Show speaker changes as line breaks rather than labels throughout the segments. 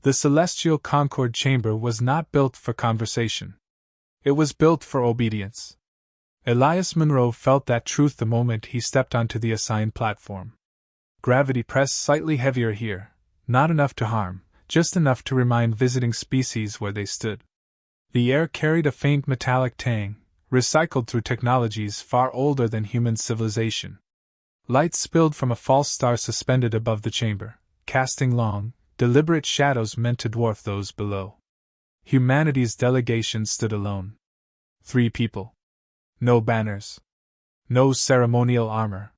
The celestial Concord chamber was not built for conversation. It was built for obedience. Elias Monroe felt that truth the moment he stepped onto the assigned platform. Gravity pressed slightly heavier here, not enough to harm, just enough to remind visiting species where they stood. The air carried a faint metallic tang, recycled through technologies far older than human civilization. Light spilled from a false star suspended above the chamber, casting long, deliberate shadows meant to dwarf those below. Humanity's delegation stood alone. 3 people. No banners. No ceremonial armor.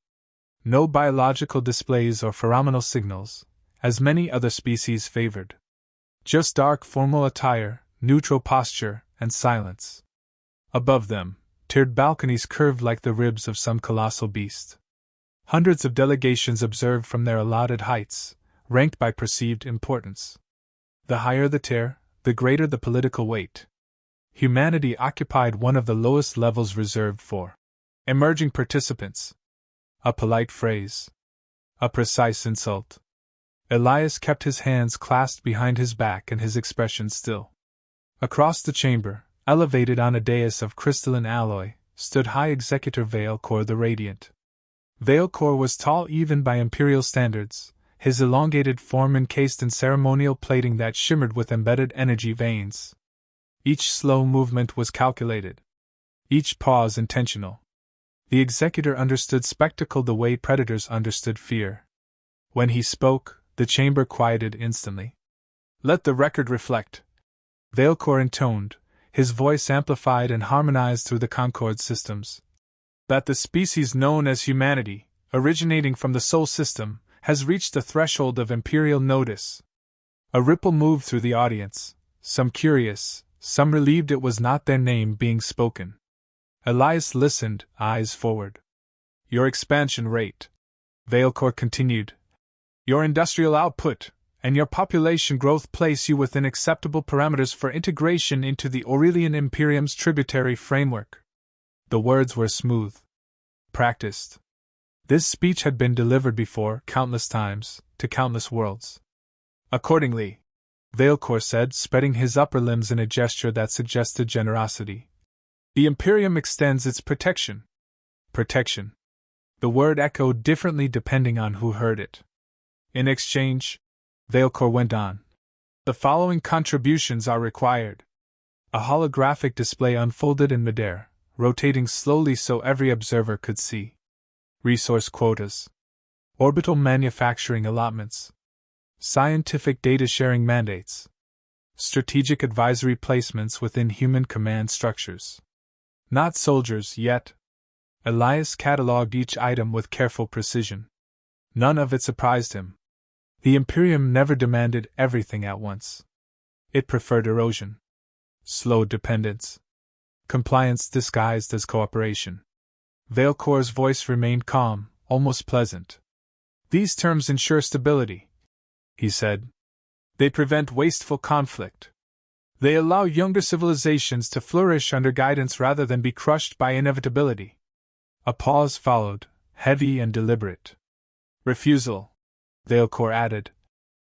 No biological displays or pheromonal signals, as many other species favored. Just dark formal attire, neutral posture, and silence. Above them, tiered balconies curved like the ribs of some colossal beast. Hundreds of delegations observed from their allotted heights, ranked by perceived importance. The higher the tier, the greater the political weight. Humanity occupied one of the lowest levels reserved for emerging participants. A polite phrase. A precise insult. Elias kept his hands clasped behind his back and his expression still. Across the chamber, elevated on a dais of crystalline alloy, stood High Executor Veilcor the Radiant. Veilcor was tall even by imperial standards, his elongated form encased in ceremonial plating that shimmered with embedded energy veins. Each slow movement was calculated. Each pause intentional. The executor understood spectacle the way predators understood fear. When he spoke, the chamber quieted instantly. "Let the record reflect," Veilcor intoned, his voice amplified and harmonized through the Concord systems, "that the species known as humanity, originating from the Sol system, has reached the threshold of imperial notice." A ripple moved through the audience, some curious, some relieved it was not their name being spoken. Elias listened, eyes forward. "Your expansion rate," Veilcor continued, "your industrial output, and your population growth place you within acceptable parameters for integration into the Aurelian Imperium's tributary framework." The words were smooth. Practiced. This speech had been delivered before, countless times, to countless worlds. "Accordingly," Veilcor said, spreading his upper limbs in a gesture that suggested generosity, "the Imperium extends its protection." Protection. The word echoed differently depending on who heard it. "In exchange," Veilcor went on, "the following contributions are required." A holographic display unfolded in midair, rotating slowly so every observer could see. Resource quotas. Orbital manufacturing allotments. Scientific data sharing mandates. Strategic advisory placements within human command structures. Not soldiers yet. Elias catalogued each item with careful precision. None of it surprised him. The Imperium never demanded everything at once. It preferred erosion. Slow dependence. Compliance disguised as cooperation. Veilcor's voice remained calm, almost pleasant. "These terms ensure stability," he said. "They prevent wasteful conflict. They allow younger civilizations to flourish under guidance rather than be crushed by inevitability." A pause followed, heavy and deliberate. "Refusal," Veilcor added,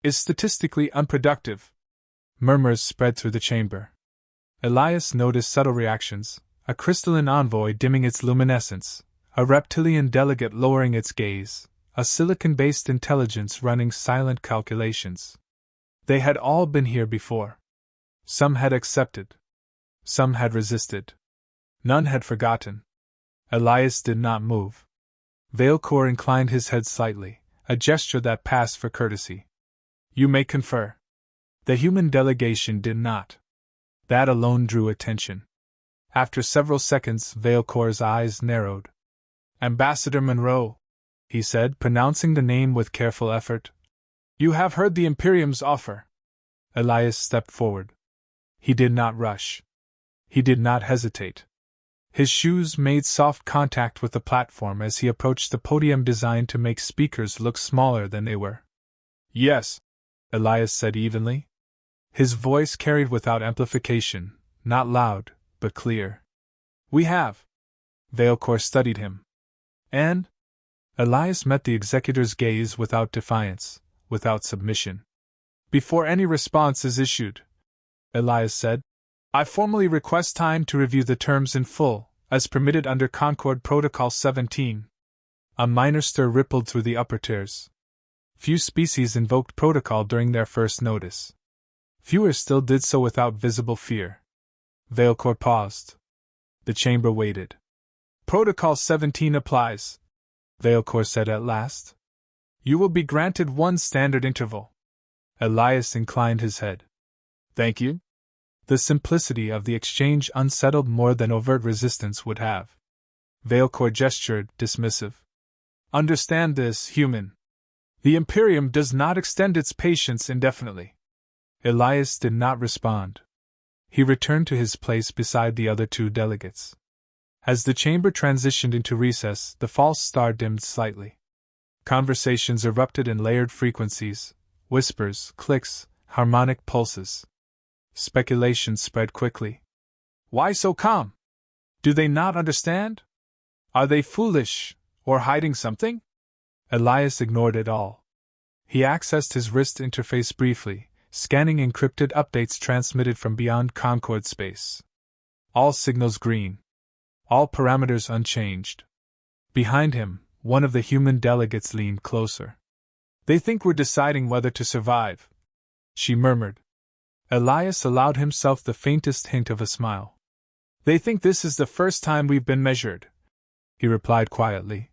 "is statistically unproductive." Murmurs spread through the chamber. Elias noticed subtle reactions, a crystalline envoy dimming its luminescence, a reptilian delegate lowering its gaze, a silicon-based intelligence running silent calculations. They had all been here before. Some had accepted. Some had resisted. None had forgotten. Elias did not move. Veilcor inclined his head slightly, a gesture that passed for courtesy. "You may confer." The human delegation did not. That alone drew attention. After several seconds, Veilcor's eyes narrowed. "Ambassador Monroe," he said, pronouncing the name with careful effort, "you have heard the Imperium's offer." Elias stepped forward. He did not rush. He did not hesitate. His shoes made soft contact with the platform as he approached the podium designed to make speakers look smaller than they were. "Yes," Elias said evenly. His voice carried without amplification, not loud, but clear. "We have." Veilcor studied him. "And?" Elias met the executor's gaze without defiance, without submission. Before any response is issued, Elias said, I formally request time to review the terms in full, as permitted under Concord Protocol 17. A minor stir rippled through the upper tiers. Few species invoked protocol during their first notice. Fewer still did so without visible fear. Veilcore paused. The chamber waited. Protocol 17 applies, Veilcore said at last. You will be granted one standard interval. Elias inclined his head. Thank you. The simplicity of the exchange unsettled more than overt resistance would have. Veilcore gestured, dismissive. Understand this, human. The Imperium does not extend its patience indefinitely. Elias did not respond. He returned to his place beside the other two delegates. As the chamber transitioned into recess, the false star dimmed slightly. Conversations erupted in layered frequencies, whispers, clicks, harmonic pulses. Speculation spread quickly. Why so calm? Do they not understand? Are they foolish, or hiding something? Elias ignored it all. He accessed his wrist interface briefly, scanning encrypted updates transmitted from beyond Concord space. All signals green. All parameters unchanged. Behind him, one of the human delegates leaned closer. They think we're deciding whether to survive, she murmured. Elias allowed himself the faintest hint of a smile. They think this is the first time we've been measured, he replied quietly.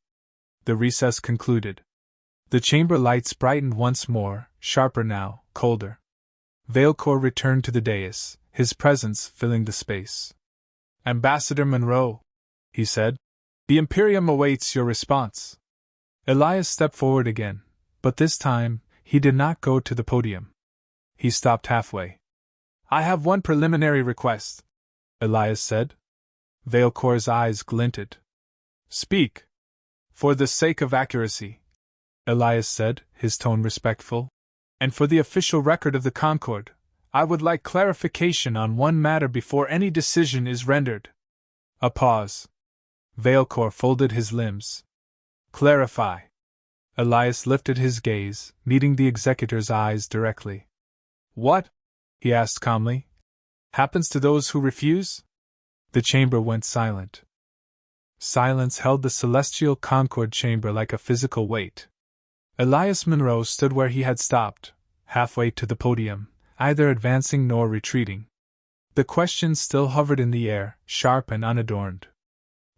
The recess concluded. The chamber lights brightened once more, sharper now, colder. Veilcore returned to the dais, his presence filling the space. Ambassador Monroe, he said, the Imperium awaits your response. Elias stepped forward again, but this time, he did not go to the podium. He stopped halfway. I have one preliminary request, Elias said. Veilcore's eyes glinted. Speak. For the sake of accuracy, Elias said, his tone respectful, and for the official record of the Concord, I would like clarification on one matter before any decision is rendered. A pause. Veilcore folded his limbs. Clarify. Elias lifted his gaze, meeting the executor's eyes directly. What? He asked calmly. Happens to those who refuse? The chamber went silent. Silence held the celestial Concord chamber like a physical weight. Elias Monroe stood where he had stopped, halfway to the podium, neither advancing nor retreating. The question still hovered in the air, sharp and unadorned.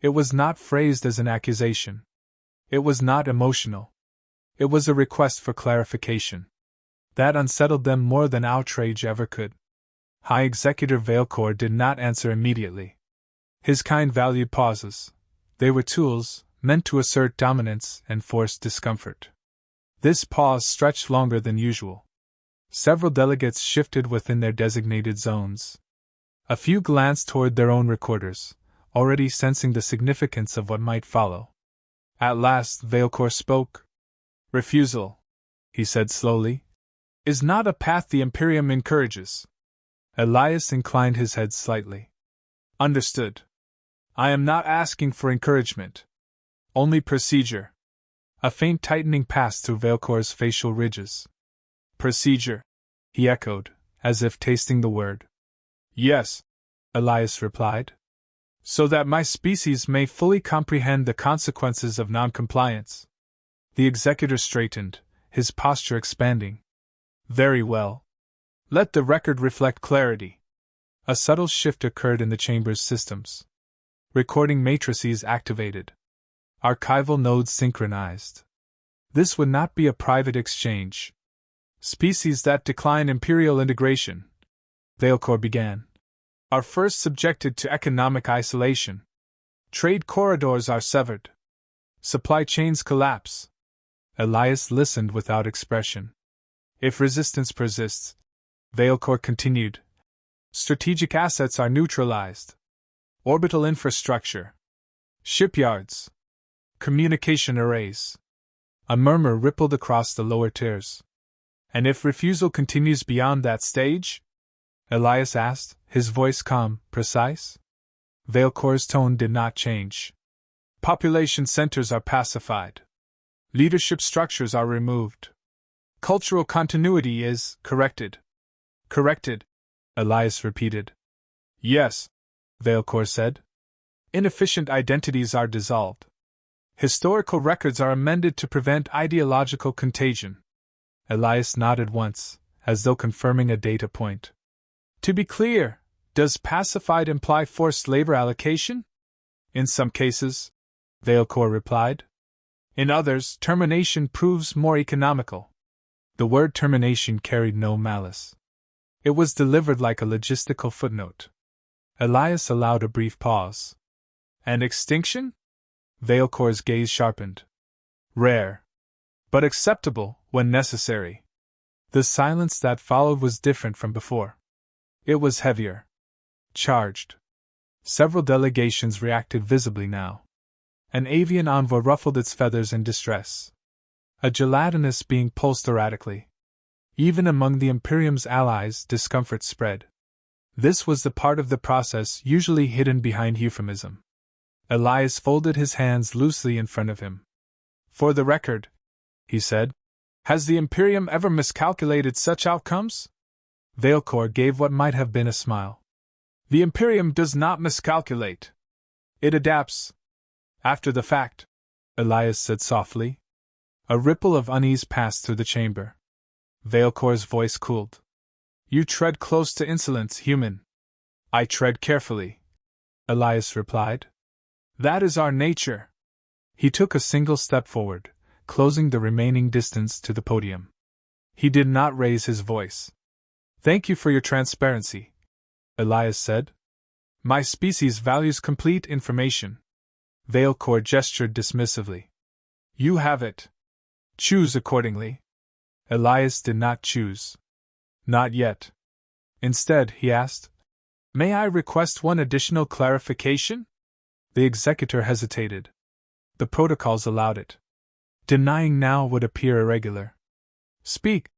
It was not phrased as an accusation. It was not emotional. It was a request for clarification. That unsettled them more than outrage ever could. High Executive Veilcore did not answer immediately. His kind valued pauses. They were tools, meant to assert dominance and force discomfort. This pause stretched longer than usual. Several delegates shifted within their designated zones. A few glanced toward their own recorders, already sensing the significance of what might follow. At last Veilcore spoke. Refusal, he said slowly, is not a path the Imperium encourages. Elias inclined his head slightly. Understood. I am not asking for encouragement. Only procedure. A faint tightening passed through Veilcore's facial ridges. Procedure, he echoed, as if tasting the word. Yes, Elias replied. So that my species may fully comprehend the consequences of noncompliance. The executor straightened, his posture expanding. Very well. Let the record reflect clarity. A subtle shift occurred in the chamber's systems. Recording matrices activated. Archival nodes synchronized. This would not be a private exchange. Species that decline imperial integration, Veilcore began, are first subjected to economic isolation. Trade corridors are severed. Supply chains collapse. Elias listened without expression. If resistance persists, Veilcore continued, strategic assets are neutralized. Orbital infrastructure. Shipyards. Communication arrays. A murmur rippled across the lower tiers. And if refusal continues beyond that stage? Elias asked, his voice calm, precise. Veilcore's tone did not change. Population centers are pacified. Leadership structures are removed. Cultural continuity is corrected. Corrected, Elias repeated. Yes, Veilcor said. Inefficient identities are dissolved. Historical records are amended to prevent ideological contagion. Elias nodded once, as though confirming a data point. To be clear, does pacified imply forced labor allocation? In some cases, Veilcor replied. In others, termination proves more economical. The word termination carried no malice. It was delivered like a logistical footnote. Elias allowed a brief pause. And extinction? Veilcor's gaze sharpened. Rare. But acceptable when necessary. The silence that followed was different from before. It was heavier. Charged. Several delegations reacted visibly now. An avian envoy ruffled its feathers in distress. A gelatinous being pulsed erratically. Even among the Imperium's allies, discomfort spread. This was the part of the process usually hidden behind euphemism. Elias folded his hands loosely in front of him. For the record, he said, has the Imperium ever miscalculated such outcomes? Veilcor gave what might have been a smile. The Imperium does not miscalculate. It adapts. After the fact, Elias said softly. A ripple of unease passed through the chamber. Veilcor's voice cooled. You tread close to insolence, human. I tread carefully, Elias replied. That is our nature. He took a single step forward, closing the remaining distance to the podium. He did not raise his voice. Thank you for your transparency, Elias said. My species values complete information. Veilcor gestured dismissively. You have it. Choose accordingly. Elias did not choose. Not yet. Instead, he asked, May I request one additional clarification? The executor hesitated. The protocols allowed it. Denying now would appear irregular. Speak,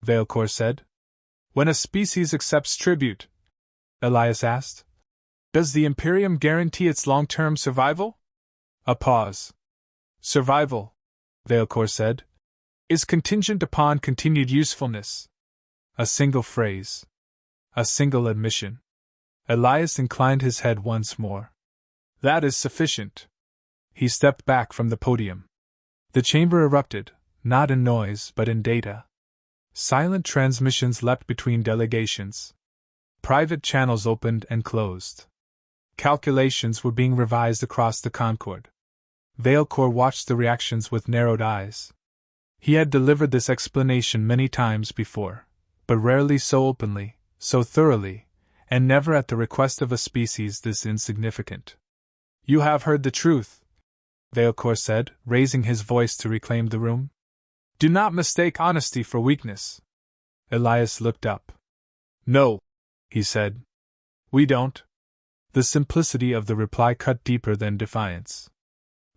Veilcor said. When a species accepts tribute, Elias asked, does the Imperium guarantee its long-term survival? A pause. Survival, Veilcor said, is contingent upon continued usefulness. A single phrase. A single admission. Elias inclined his head once more. That is sufficient. He stepped back from the podium. The chamber erupted, not in noise but in data. Silent transmissions leapt between delegations. Private channels opened and closed. Calculations were being revised across the Concord. Veilcor watched the reactions with narrowed eyes. He had delivered this explanation many times before, but rarely so openly, so thoroughly, and never at the request of a species this insignificant. You have heard the truth, Veilcor said, raising his voice to reclaim the room. Do not mistake honesty for weakness. Elias looked up. No, he said. We don't. The simplicity of the reply cut deeper than defiance.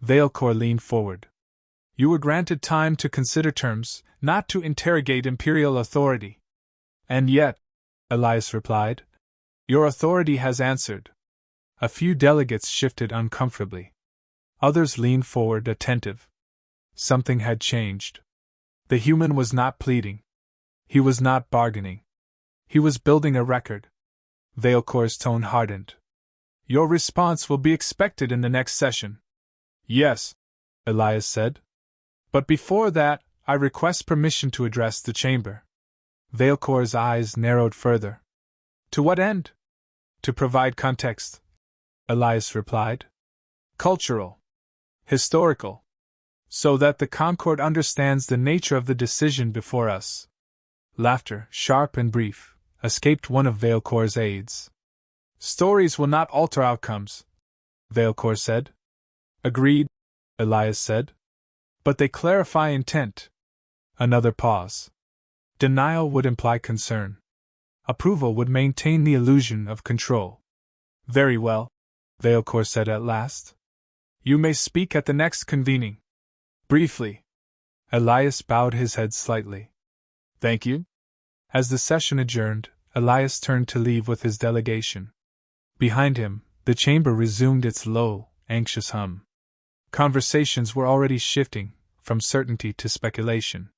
Veilcor leaned forward. You were granted time to consider terms, not to interrogate imperial authority. And yet, Elias replied, your authority has answered. A few delegates shifted uncomfortably. Others leaned forward attentive. Something had changed. The human was not pleading. He was not bargaining. He was building a record. Veilcor's tone hardened. Your response will be expected in the next session. Yes, Elias said. But before that, I request permission to address the chamber. Veilcor's eyes narrowed further. To what end? To provide context, Elias replied. Cultural. Historical. So that the Concord understands the nature of the decision before us. Laughter, sharp and brief, escaped one of Veilcor's aides. Stories will not alter outcomes, Veilcor said. Agreed, Elias said. But they clarify intent. Another pause. Denial would imply concern. Approval would maintain the illusion of control. Very well, Veilcor said at last. You may speak at the next convening. Briefly. Elias bowed his head slightly. Thank you. As the session adjourned, Elias turned to leave with his delegation. Behind him, the chamber resumed its low, anxious hum. Conversations were already shifting, from certainty to speculation.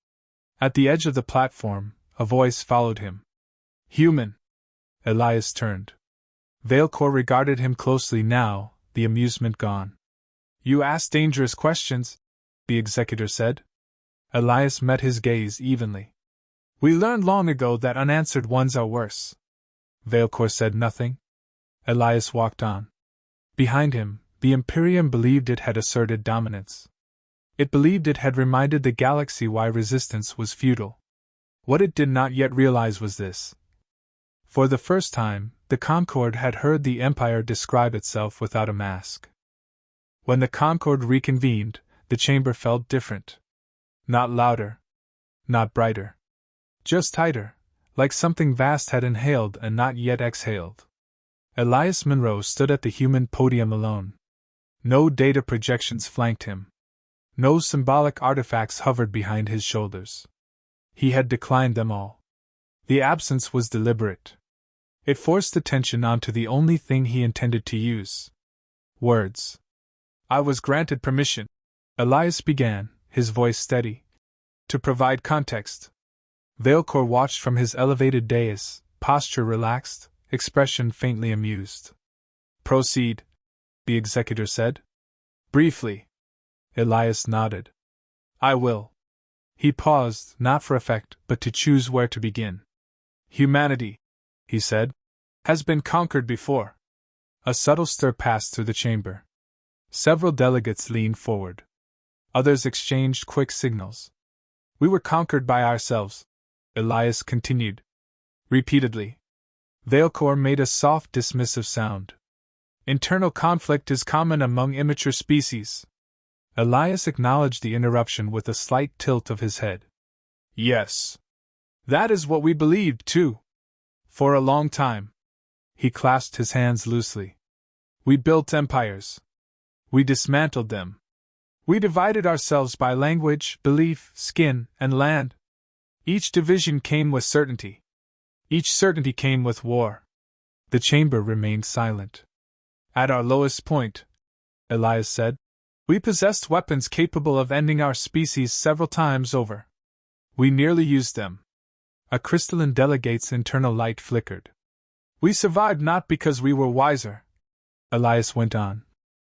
At the edge of the platform, a voice followed him. Human. Elias turned. Veilcore regarded him closely now, the amusement gone. You ask dangerous questions, the executor said. Elias met his gaze evenly. We learned long ago that unanswered ones are worse. Veilcore said nothing. Elias walked on. Behind him, the Imperium believed it had asserted dominance. It believed it had reminded the galaxy why resistance was futile. What it did not yet realize was this. For the first time, the Concord had heard the Empire describe itself without a mask. When the Concord reconvened, the chamber felt different. Not louder. Not brighter. Just tighter, like something vast had inhaled and not yet exhaled. Elias Monroe stood at the human podium alone. No data projections flanked him. No symbolic artifacts hovered behind his shoulders. He had declined them all. The absence was deliberate. It forced attention onto the only thing he intended to use. Words. I was granted permission, Elias began, his voice steady, to provide context. Veilcore watched from his elevated dais, posture relaxed, expression faintly amused. Proceed, the executor said. Briefly. Elias nodded. I will. He paused, not for effect, but to choose where to begin. Humanity, he said, has been conquered before. A subtle stir passed through the chamber. Several delegates leaned forward. Others exchanged quick signals. We were conquered by ourselves, Elias continued. Repeatedly. Veilcore made a soft dismissive sound. Internal conflict is common among immature species. Elias acknowledged the interruption with a slight tilt of his head. Yes. That is what we believed, too. For a long time. He clasped his hands loosely. We built empires. We dismantled them. We divided ourselves by language, belief, skin, and land. Each division came with certainty. Each certainty came with war. The chamber remained silent. At our lowest point, Elias said, we possessed weapons capable of ending our species several times over. We nearly used them. A crystalline delegate's internal light flickered. We survived not because we were wiser, Elias went on,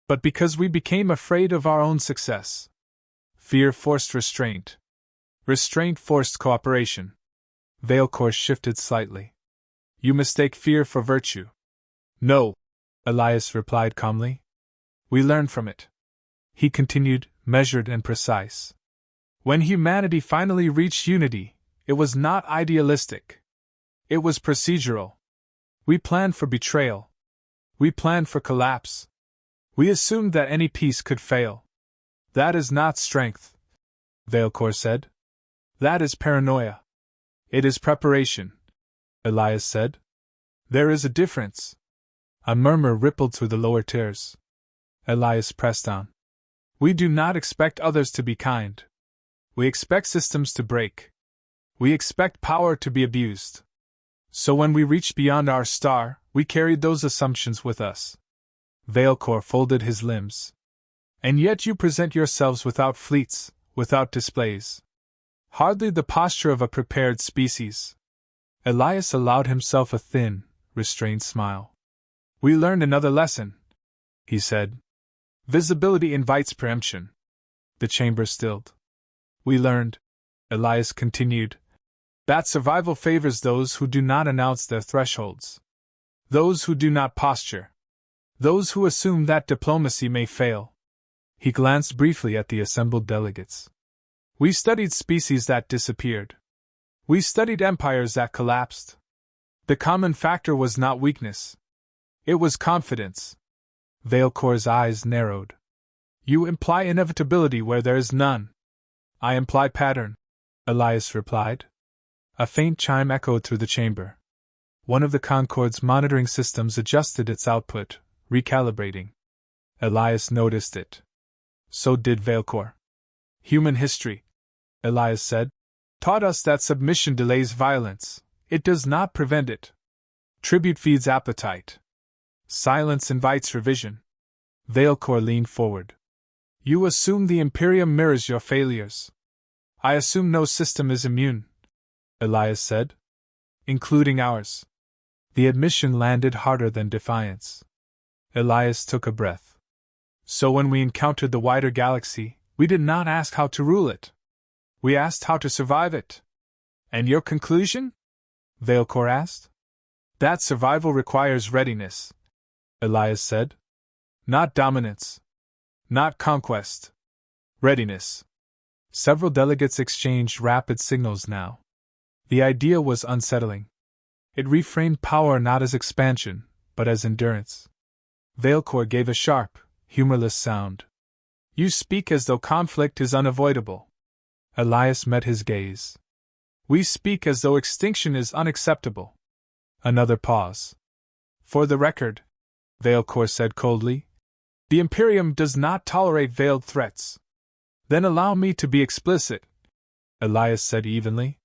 but because we became afraid of our own success. Fear forced restraint. Restraint forced cooperation. Veilcore shifted slightly. You mistake fear for virtue. No, Elias replied calmly. We learned from it. He continued, measured and precise. When humanity finally reached unity, it was not idealistic. It was procedural. We planned for betrayal. We planned for collapse. We assumed that any peace could fail. That is not strength, Veilcore said. That is paranoia. It is preparation, Elias said. There is a difference. A murmur rippled through the lower tiers. Elias pressed on. We do not expect others to be kind. We expect systems to break. We expect power to be abused. So when we reached beyond our star, we carried those assumptions with us. Veilcore folded his limbs. And yet you present yourselves without fleets, without displays. Hardly the posture of a prepared species. Elias allowed himself a thin, restrained smile. We learned another lesson, he said. Visibility invites preemption. The chamber stilled. We learned, Elias continued, that survival favors those who do not announce their thresholds. Those who do not posture. Those who assume that diplomacy may fail. He glanced briefly at the assembled delegates. We studied species that disappeared. We studied empires that collapsed. The common factor was not weakness. It was confidence. Veilcore's eyes narrowed. You imply inevitability where there is none. I imply pattern, Elias replied. A faint chime echoed through the chamber. One of the Concord's monitoring systems adjusted its output, recalibrating. Elias noticed it. So did Veilcore. Human history, Elias said, taught us that submission delays violence. It does not prevent it. Tribute feeds appetite. Silence invites revision. Veilcore leaned forward. You assume the Imperium mirrors your failures. I assume no system is immune, Elias said. Including ours. The admission landed harder than defiance. Elias took a breath. So when we encountered the wider galaxy, we did not ask how to rule it. We asked how to survive it. And your conclusion? Veilcor asked. That survival requires readiness, Elias said. Not dominance. Not conquest. Readiness. Several delegates exchanged rapid signals now. The idea was unsettling. It reframed power not as expansion, but as endurance. Veilcor gave a sharp, humorless sound. You speak as though conflict is unavoidable. Elias met his gaze. We speak as though extinction is unacceptable. Another pause. For the record, Veilcor said coldly, the Imperium does not tolerate veiled threats. Then allow me to be explicit, Elias said evenly.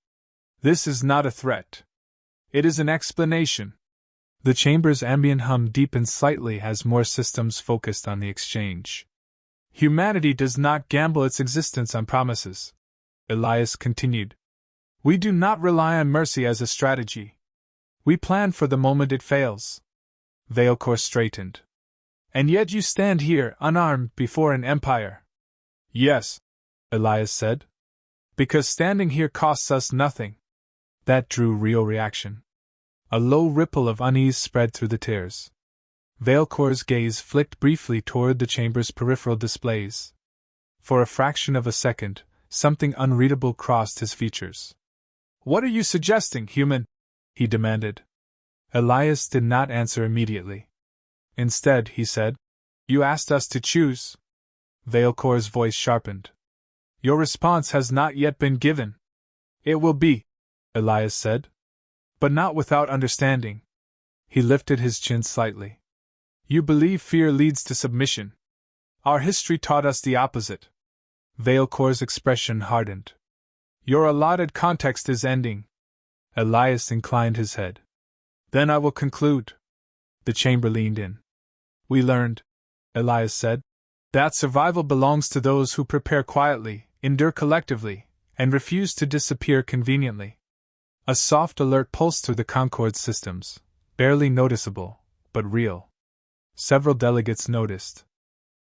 This is not a threat. It is an explanation. The chamber's ambient hum deepened slightly as more systems focused on the exchange. Humanity does not gamble its existence on promises, Elias continued. We do not rely on mercy as a strategy. We plan for the moment it fails. Veilcor straightened. And yet you stand here, unarmed, before an empire. Yes, Elias said. Because standing here costs us nothing. That drew real reaction. A low ripple of unease spread through the tiers. Veilcor's gaze flicked briefly toward the chamber's peripheral displays. For a fraction of a second, something unreadable crossed his features. What are you suggesting, human? He demanded. Elias did not answer immediately. Instead, he said, You asked us to choose. Veilcor's voice sharpened. Your response has not yet been given. It will be, Elias said. But not without understanding. He lifted his chin slightly. You believe fear leads to submission. Our history taught us the opposite. Veilcor's expression hardened. Your allotted context is ending. Elias inclined his head. Then I will conclude. The chamber leaned in. We learned, Elias said, that survival belongs to those who prepare quietly, endure collectively, and refuse to disappear conveniently. A soft alert pulsed through the Concord systems, barely noticeable, but real. Several delegates noticed.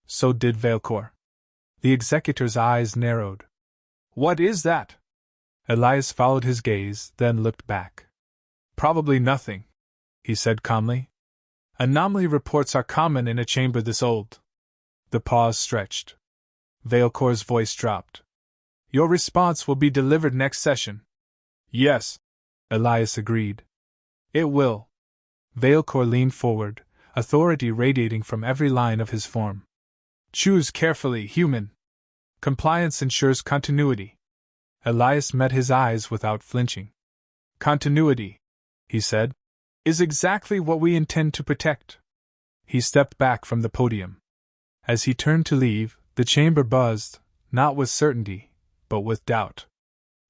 So did Veilcor. The executor's eyes narrowed. What is that? Elias followed his gaze, then looked back. Probably nothing, he said calmly. Anomaly reports are common in a chamber this old. The pause stretched. Veilcor's voice dropped. Your response will be delivered next session. Yes, Elias agreed. It will. Veilcor leaned forward, authority radiating from every line of his form. Choose carefully, human. Compliance ensures continuity. Elias met his eyes without flinching. Continuity, he said, is exactly what we intend to protect. He stepped back from the podium. As he turned to leave, the chamber buzzed, not with certainty, but with doubt.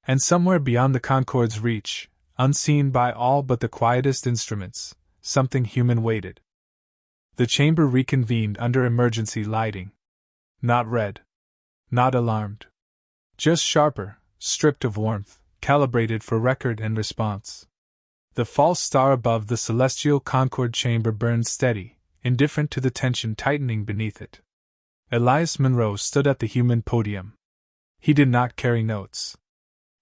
And somewhere beyond the Concord's reach, unseen by all but the quietest instruments, something human waited. The chamber reconvened under emergency lighting. Not red. Not alarmed. Just sharper, stripped of warmth, calibrated for record and response. The false star above the celestial Concord chamber burned steady, indifferent to the tension tightening beneath it. Elias Monroe stood at the human podium. He did not carry notes.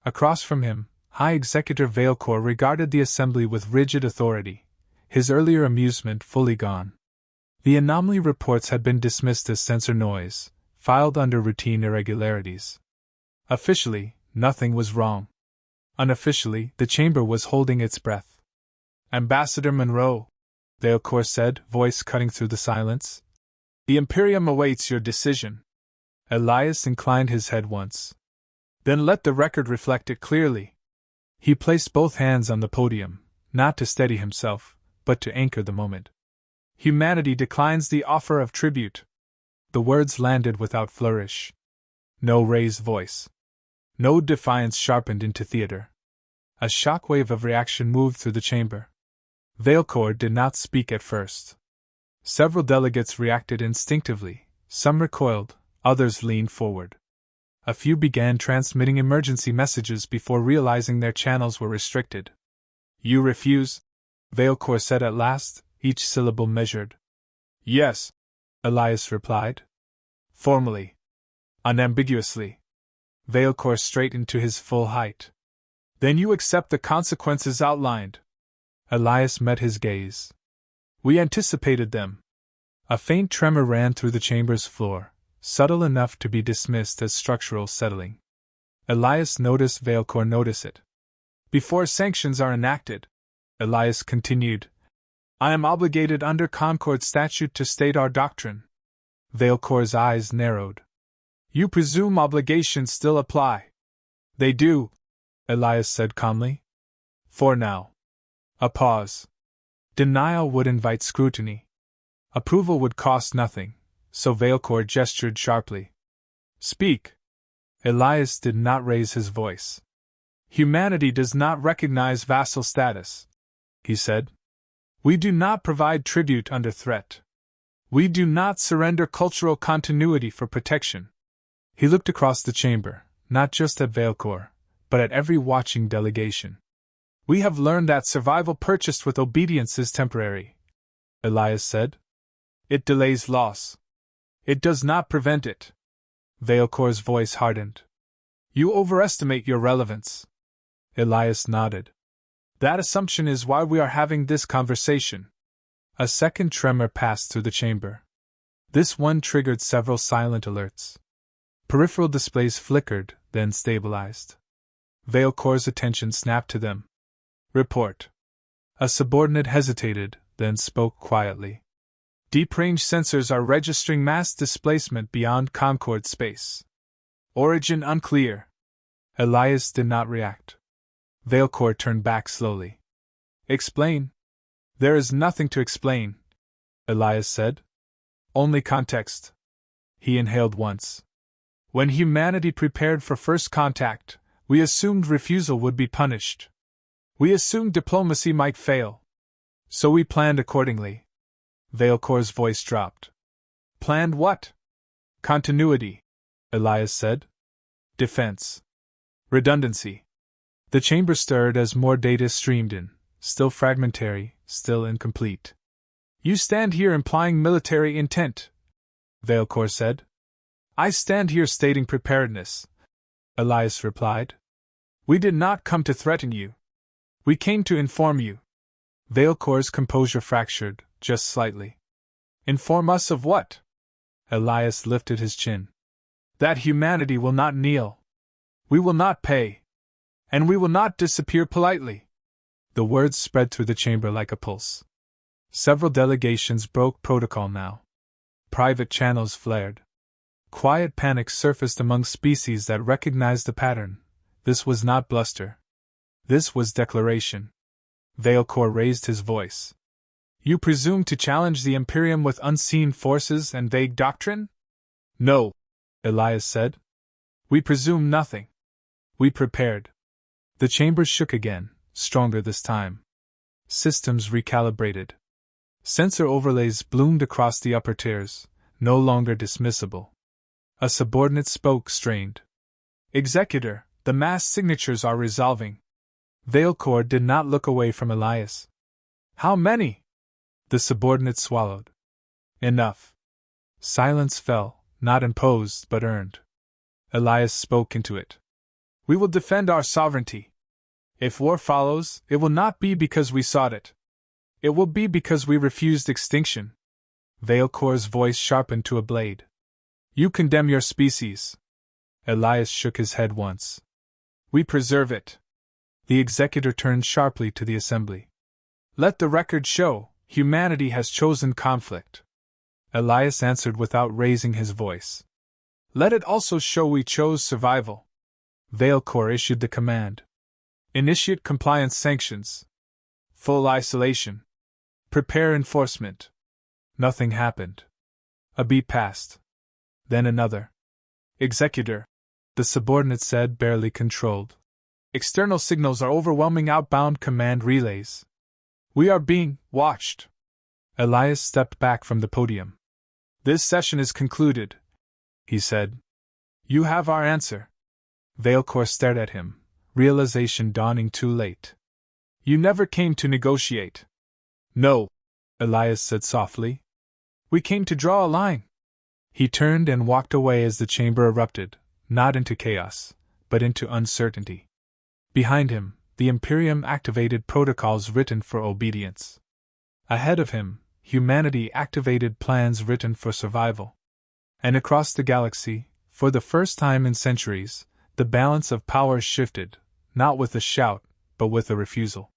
Across from him, High Executive Veilcor regarded the assembly with rigid authority, his earlier amusement fully gone. The anomaly reports had been dismissed as sensor noise, filed under routine irregularities. Officially, nothing was wrong. Unofficially, the chamber was holding its breath. Ambassador Monroe, Veilcor said, voice cutting through the silence. The Imperium awaits your decision. Elias inclined his head once. Then let the record reflect it clearly. He placed both hands on the podium, not to steady himself, but to anchor the moment. Humanity declines the offer of tribute. The words landed without flourish. No raised voice. No defiance sharpened into theater. A shockwave of reaction moved through the chamber. Veilcor did not speak at first. Several delegates reacted instinctively, some recoiled, others leaned forward. A few began transmitting emergency messages before realizing their channels were restricted. You refuse? Veilcore said at last, each syllable measured. Yes, Elias replied. Formally. Unambiguously. Veilcore straightened to his full height. Then you accept the consequences outlined. Elias met his gaze. We anticipated them. A faint tremor ran through the chamber's floor, subtle enough to be dismissed as structural settling. Elias noticed Veilcore notice it. Before sanctions are enacted, Elias continued, I am obligated under Concord statute to state our doctrine. Veilcore's eyes narrowed. You presume obligations still apply? They do, Elias said calmly. For now. A pause. Denial would invite scrutiny. Approval would cost nothing, so Veilcore gestured sharply. Speak. Elias did not raise his voice. Humanity does not recognize vassal status, he said. We do not provide tribute under threat. We do not surrender cultural continuity for protection. He looked across the chamber, not just at Veilcore, but at every watching delegation. We have learned that survival purchased with obedience is temporary, Elias said. It delays loss. It does not prevent it. Veilcore's voice hardened. You overestimate your relevance. Elias nodded. That assumption is why we are having this conversation. A second tremor passed through the chamber. This one triggered several silent alerts. Peripheral displays flickered, then stabilized. Veilcore's attention snapped to them. Report. A subordinate hesitated, then spoke quietly. Deep-range sensors are registering mass displacement beyond Concord space. Origin unclear. Elias did not react. Veilcore turned back slowly. Explain. There is nothing to explain, Elias said. Only context. He inhaled once. When humanity prepared for first contact, we assumed refusal would be punished. We assumed diplomacy might fail. So we planned accordingly. Veilcore's voice dropped. Planned what? Continuity, Elias said. Defense. Redundancy. The chamber stirred as more data streamed in, still fragmentary, still incomplete. You stand here implying military intent, Veilcore said. I stand here stating preparedness, Elias replied. We did not come to threaten you. We came to inform you. Veilcore's composure fractured, just slightly. Inform us of what? Elias lifted his chin. That humanity will not kneel. We will not pay. And we will not disappear politely. The words spread through the chamber like a pulse. Several delegations broke protocol now. Private channels flared. Quiet panic surfaced among species that recognized the pattern. This was not bluster. This was declaration. Veilcore raised his voice. You presume to challenge the Imperium with unseen forces and vague doctrine? No, Elias said. We presume nothing. We prepared. The chamber shook again, stronger this time. Systems recalibrated. Sensor overlays bloomed across the upper tiers, no longer dismissible. A subordinate spoke strained. Executor, the mass signatures are resolving. Veilcore did not look away from Elias. How many? The subordinate swallowed. Enough. Silence fell, not imposed but earned. Elias spoke into it. We will defend our sovereignty. If war follows, it will not be because we sought it. It will be because we refused extinction. Veilcore's voice sharpened to a blade. You condemn your species. Elias shook his head once. We preserve it. The executor turned sharply to the assembly. Let the record show, humanity has chosen conflict. Elias answered without raising his voice. Let it also show we chose survival. Veilcore issued the command. Initiate compliance sanctions. Full isolation. Prepare enforcement. Nothing happened. A beat passed. Then another. Executor, the subordinate said, barely controlled. External signals are overwhelming outbound command relays. We are being watched. Elias stepped back from the podium. This session is concluded, he said. You have our answer. Veilcor stared at him, realization dawning too late. You never came to negotiate. No, Elias said softly. We came to draw a line. He turned and walked away as the chamber erupted, not into chaos, but into uncertainty. Behind him, the Imperium activated protocols written for obedience. Ahead of him, humanity activated plans written for survival. And across the galaxy, for the first time in centuries, the balance of power shifted, not with a shout, but with a refusal.